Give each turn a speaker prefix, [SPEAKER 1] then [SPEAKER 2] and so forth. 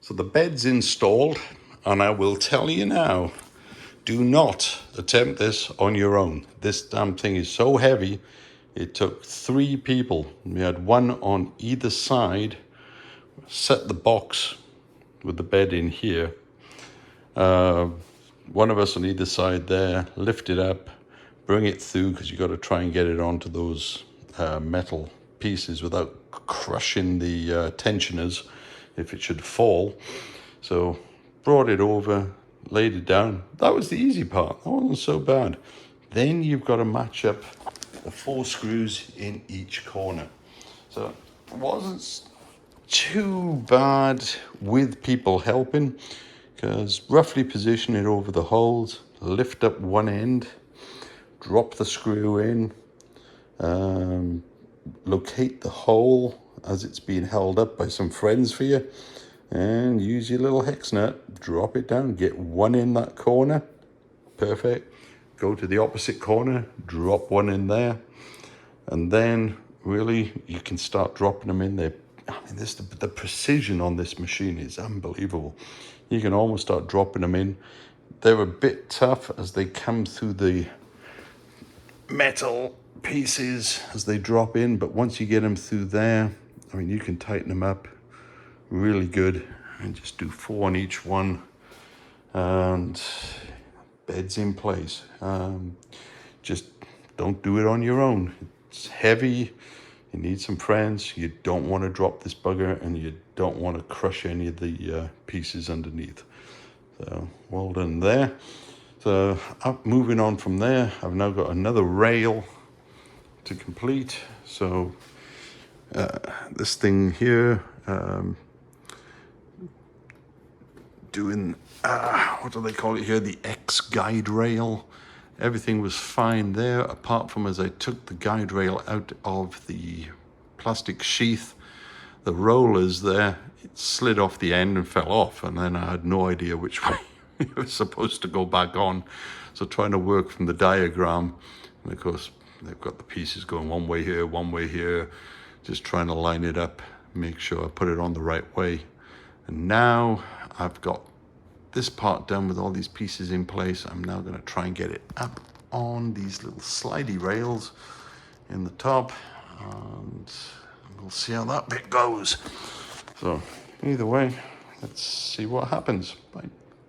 [SPEAKER 1] So the bed's installed, and I will tell you now, do not attempt this on your own. This damn thing is so heavy. It took 3 people. We had one on either side, set the box with the bed in here. One of us on either side there, lift it up, bring it through, because you got to try and get it onto those metal pieces without crushing the tensioners if it should fall. So brought it over, laid it down. That was the easy part. That wasn't so bad. Then you've got to match up the 4 screws in each corner. So it wasn't too bad with people helping, because roughly position it over the holes, lift up one end, drop the screw in, locate the hole as it's being held up by some friends for you, and use your little hex nut, drop it down, get one in that corner, perfect. Go to the opposite corner, drop one in there, and then really you can start dropping them in there. I mean, the precision on this machine is unbelievable. You can almost start dropping them in. They're a bit tough as they come through the metal pieces as they drop in, but once you get them through there, I mean, you can tighten them up really good and just do 4 on each one, and bed's in place. Just don't do it on your own. It's heavy. You need some friends. You don't want to drop this bugger, and you don't want to crush any of the pieces underneath. So well done there. So moving on from there, I've now got another rail to complete. So this thing here, doing what do they call it here, the X guide rail. Everything was fine there, apart from as I took the guide rail out of the plastic sheath, the rollers there, it slid off the end and fell off, and then I had no idea which way it was supposed to go back on. So trying to work from the diagram, and of course they've got the pieces going one way here, just trying to line it up, make sure I put it on the right way. And now I've got this part done with all these pieces in place. I'm now going to try and get it up on these little slidey rails in the top, and we'll see how that bit goes. So either way, let's see what happens. Bye.